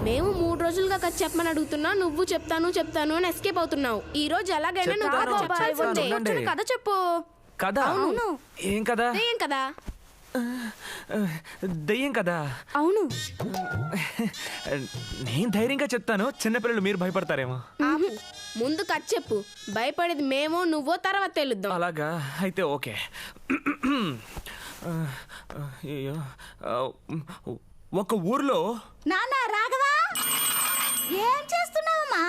మేము 3 రోజులుగా కథ చెప్పమని అడుగుతున్నా, నువ్వు చెప్తాను అని ఎస్కేప్ అవుతున్నావు. ఈ రోజు ఎలాగైనా నువ్వు కథ చెప్పాల్సిందే. కథ చెప్పు. కదా? అవును. ఏం కదా? దెయ్యం కదా? దెయ్యం కదా? అవును. నేను ధైర్యంగా చెప్తాను, చిన్నపిల్లలు మీరు భయపడతారేమో. ముందు కథ చెప్పు. భయపడేది మేమో నువ్వో తర్వాత తెలుద్దాం. అలాగా? అయితే ఓకే. అయ్యో, ఒక ఊర్లో నాన్న రాఘవా, ఏం చేస్తున్నావమ్మా?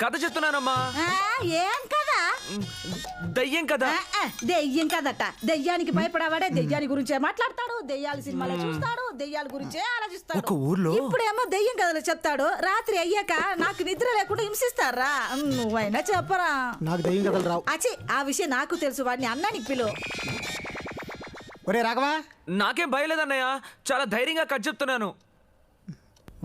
కథ చెప్తున్నానమ్మా. ఏం కదా? దయ్యం కదా? దెయ్యం కదట. దెయ్యానికి భయపడవాడే దెయ్యాని గురించే మాట్లాడతాడు, దెయ్యాల సినిమాలో చూస్తాడు, దెయ్యాల గురించే ఆలోచిస్తాడు. ఒక ఊర్లో ఇప్పుడేమో దెయ్యం కథలు చెప్తాడు. రాత్రి అయ్యాక నాకు నిద్ర లేకుండా హింసిస్తారా? నువ్వైనా చెప్పరా? నాకు దెయ్యం కథలు రావు. అచ్చి, ఆ విషయం నాకు తెలుసు. వాడిని అన్నానికి పిలువు. ఒరే రాఘవా, నాకేం భయలేదన్నయ్య, చాలా ధైర్యంగా కథ చెప్తున్నాను.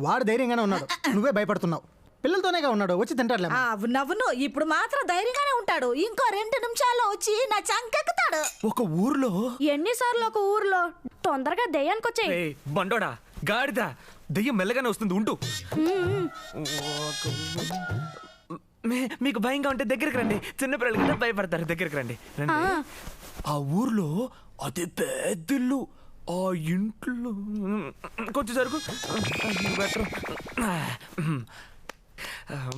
వాడు ధైర్యంగానే ఉన్నాడు, నువ్వే భయపడుతున్నావు. పిల్లలతోనేగా ఉన్నాడు, వచ్చి తింటాడులే. నవ్వును. ఇప్పుడు మాత్రం ధైర్యంగానే ఉంటాడు. ఇంకో 2 నిమిషాల్లో వచ్చి నా చంకెక్కుతాడు. ఒక ఊర్లో ఎన్నిసార్లు ఒక ఊర్లో? తొందరగా దెయ్యానికి వచ్చాయి. బండోడా, గాడిద, దెయ్యం మెల్లగానే వస్తుంది, ఉంటూ. మీకు భయంగా ఉంటే దగ్గరికి రండి, చిన్నపిల్లలు కదా భయపడతారు, దగ్గరికి రండి. ఆ ఊర్లో అదే పెద్దిల్లు. ఆ ఇంట్లో కొంచెం సరుకు బెటర్.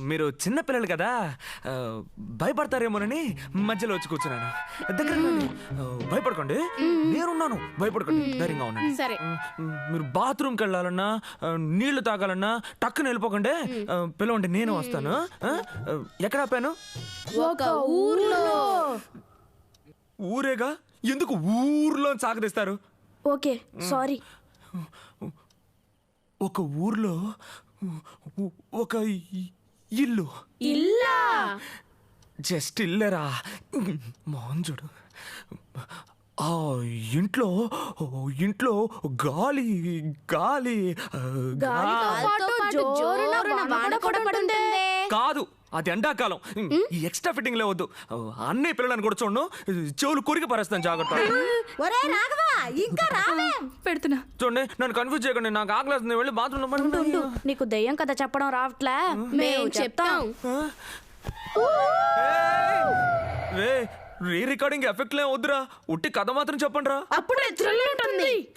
మీరు చిన్నపిల్లలు కదా, భయపడతారేమోనని మధ్యలో వచ్చి కూర్చున్నాను. దగ్గర భయపడకండి, నేనున్నాను, భయపడకండి, ధైర్యంగా ఉండండి. సరే. మీరు బాత్రూమ్కి వెళ్ళాలన్నా, నీళ్లు తాగాలన్నా టక్కున వెళ్ళిపోకండి, పిలవండి, నేను వస్తాను. ఎక్కడ ఆపాను? ఒక ఊర్లో. ఊరేగా, ఎందుకు ఊర్లో సాగదీస్తారు? Okay, sorry. ఒక ఊర్లో ఒక ఇల్లు. ఇల్లా? జస్ట్ ఇల్లరా, మోహన్ చూడు. ఆ ఇంట్లో గాలి గాలి కాదు, అది ఎండాకాలం. ఈ ఎక్స్ట్రా ఫిట్టింగ్ లే వద్దు, అన్ని పిల్లలను కూడా చూడను, చెవులు కొరికి పరేస్తాను, జాగ్రత్త. ఒరే రాఘవా, ఇంకా రావే. పెడుతున్నా. చూడండి, నన్ను కన్ఫ్యూజ్ చేయకండి, నాకు ఆకలేస్తుంది, వెళ్ళి బాత్రూమ్. నీకు దెయ్యం కథ చెప్పడం రావట్లే, మేము చెప్తాం. రీ రికార్డింగ్ ఎఫెక్ట్ లే వద్దురా, ఉట్టి కథ మాత్రం చెప్పండి రా. అప్పుడే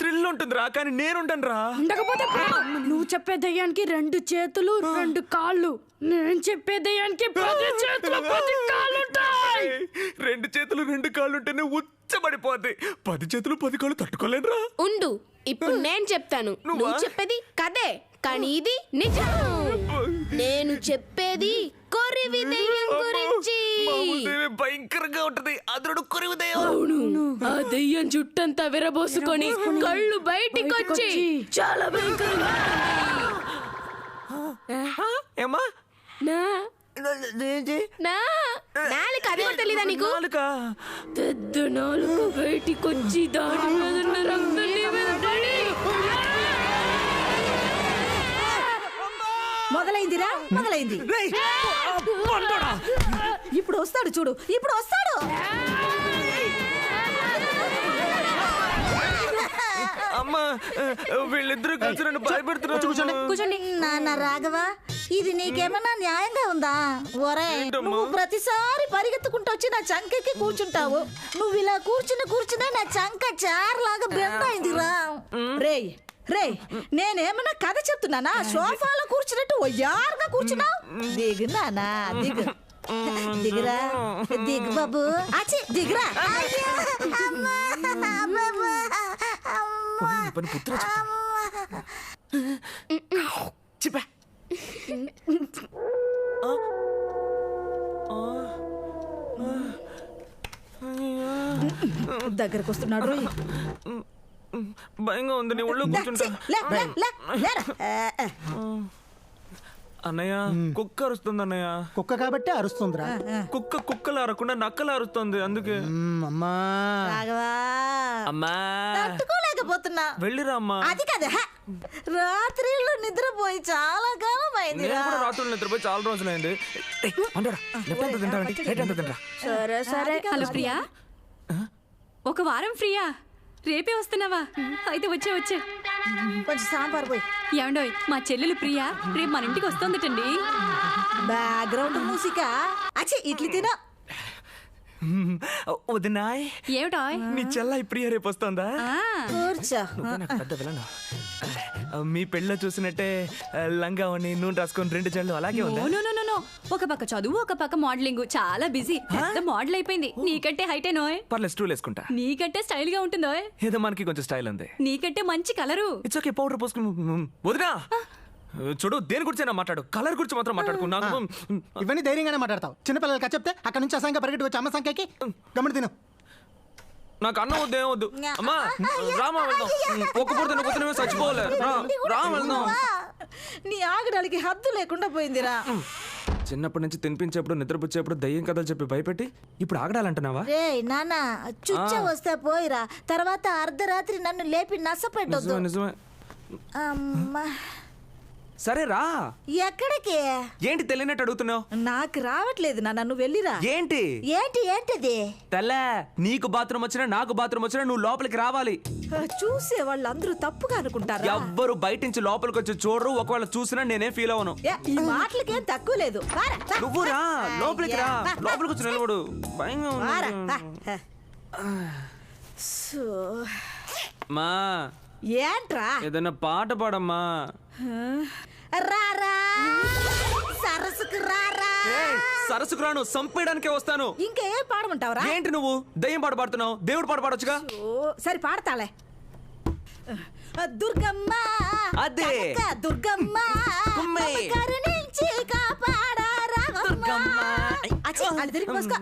థ్రిల్ ఉంటుందిరా, కానీ నేనుంటాను రా. ఉండకపోతే నువ్వు చెప్పే దయ్యానికి 2 చేతులు 2 కాళ్ళు, నేను చెప్పే దయ్యానికి 10 చేతులు 10 కాళ్ళు ఉంటాయి. 2 చేతులు 2 కాళ్ళు ఉంటేనే ఉచ్చబడిపోద్ది, 10 చేతులు 10 కాళ్ళు తట్టుకోలేనురా. ఉండు, ఇప్పుడు నేను చెప్తాను. నువ్వు చెప్పేది కథే, కానీ ఇది నిజం. నేను చెప్పేది కొరివి దెయ్యం గురించి. భయంకరంగా ఉంటది, అదురుడు కొరివి దెయ్యం. అవును, ఆ దెయ్యం జుట్టంతా విరబోసుకొని కళ్ళు బయటికి వచ్చి చాలా భయంకరంగా ఏమా నాలుక, అది కూడా తెలీదా నీకు? పెద్ద నాలుక బయటికి వచ్చి దాని మీద ఉన్న రక్తం నీ మీద పడి. మొదలైంది. ఇప్పుడు వస్తాడు చూడు, ఇప్పుడు వస్తాడు. అమ్మా, వీళ్ళిద్దరూ కలిసి నన్ను భయపెడుతున్నారు. కూర్చోండి. నాన్న రాఘవా, ఇది నీకేమన్నా న్యాయంగా ఉందా? ఒరే, నువ్వు ప్రతిసారి పరిగెత్తుకుంటూ వచ్చి నా చంకకి కూర్చుంటావు. నువ్వు ఇలా కూర్చునే నా చంక చార్లాగా బెండ్ అయిందిరా. రే, నేనేమన్నా కథ చెప్తున్నానా? సోఫాలో కూర్చున్నట్టు ఒయ్యారుగా కూర్చున్నావు. దిగు నానా, దిగురా, దిగు బాబు. అచ్చి, దిగురా. దగ్గరకు వస్తున్నాడు. భయంగా ఉంది, నీ ఒళ్ళో కూర్చుంటా. అన్నయ్య, కుక్క అరుస్తుంది అన్నయ్య. కుక్క కాబట్టి అరుస్తుందిరా. కుక్కలు అరకుండా నక్కలు అరుస్తుంది, అందుకే. అమ్మా అమ్మా, తట్టుకోలేకపోతున్నా. వెళ్ళిరా అమ్మా. అది కదా, రాత్రిళ్ళు నిద్రపోయి చాలా కాలం అయింది. రాత్రులు నిద్రపోయి చాలా రోజులైంది. సరే సరే. హలో ప్రియా, ఒక వారం ఫ్రీయా? రేపే వస్తున్నావా? అయితే వచ్చే కొంచెం సాంబార్ పోయి. ఏమండోయ్ మా చెల్లెలు ప్రియా రేపు మన ఇంటికి వస్తుందటండి. బ్యాక్గ్రౌండ్ మ్యూజిక్ అచ్చి ఇడ్లీ తినో. వదినాయ్ ఏమిటాయ్? మీ చెల్ల ప్రియ రేపు వస్తుందా? కూర్చో. నువ్వే నాకు పెద్ద విలను. మీ పెళ్ళ చూసినట్టే లంగా అని నూనె రాసుకొని 2 జళ్ళు అలాగే ఉందా? నో ఒక పక్క చదువు ఒక పక్క మోడలింగ్ చాలా బిజీ. పెద్ద మోడల్ అయిపోయింది. నీకంటే హైటే నోయ్. పర్లేదు స్టూల్ వేసుకుంటా. నీకంటే స్టైల్ గా ఉంటుందో. ఏదో మనకి కొంచెం స్టైల్ ఉంది. నీకంటే మంచి కలరు. ఇట్స్ ఓకే పౌడర్ పోసుకుని వదినా చూడు దేని గురించి మాట్లాడు కలర్ గురించి మాత్రం మాట్లాడుకున్నా. ఇవన్నీ ధైర్యంగానే మాట్లాడతావు. చిన్నపిల్లలకి చెప్తే అక్కడ నుంచి అసంఖ్య పరిగెట్టి వచ్చి అమ్మ సంఖ్యకి గమని తిను. నాకు అన్నం వద్దు ఏమొద్దు. అమ్మా రామా వెళ్దాం. ఒక్క పూట నువ్వు చచ్చిపోలే. రా వెళ్దాం. నీ ఆగడానికి హద్దు లేకుండా పోయిందిరా. చిన్నప్పటి నుంచి తినిపించేప్పుడు నిద్రపుచ్చేప్పుడు దయ్యం కథలు చెప్పి భయపెట్టి ఇప్పుడు ఆగడాలంటున్నావా? రే నాన్న చుచ్చ వస్తే పోయిరా, తర్వాత అర్ధరాత్రి నన్ను లేపి నసపెట్టొద్దు. నిజమే. అమ్మా సరే రా. ఎక్కడికి? ఏంటి తెలియనట్టు అడుగుతున్నావు? నాకు రావట్లేదు నాన్న, నువ్వు వెళ్ళిరా. ఏంటి ఏంటిది? తెల్లే నీకు బాత్రూమ్ వచ్చినా నాకు బాత్రూమ్ వచ్చినా నువ్వు లోపలికి రావాలి. చూసే వాళ్ళందరూ తప్పుగా అనుకుంటారా? ఎవ్వరు బయట నుంచి లోపలికి వచ్చి చూడరు. ఒకవేళ చూసినా నేనేం ఫీల్ అవను. ఈ మాటలకేం తక్కువ లేదు. నువ్వు రా లోపలికి రా. లోపలికి వచ్చి నిలబడు. భయంగా ఉంది. మా ఏంట్రా? ఏదైనా పాట పాడమ్మా. రారా సరస్సుకు రారా. సరస్సుకు రాను, సంపేయడానికే వస్తాను. ఇంకా ఏం పాడమంటావురా? ఏంటి నువ్వు దయ్యం పాట పాడుతున్నావు? దేవుడు పాట పాడొచ్చుగా. సరే పాడతాలే. దుర్గమ్మ అదే కనక దుర్గమ్మ అమ్మే. కరుణించి కాపాడారా దుర్గమ్మ. అచ్చి అది తిరిగి పోసుకో.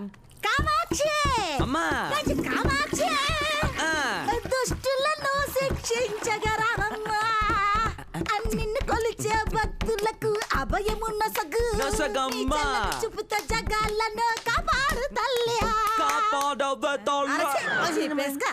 కామాక్షి అమ్మా. కామాక్షి ఆ. దుష్టులను శిక్షించగరావమ్మా. అన్నిన్ని కొలిచే భక్తులకు అభయమున్న సగు నొసగమ్మా. చూపుత జగాలను కాపాడు తల్లి. కాపాడవ తల్లి. అరచి, వేసుకో.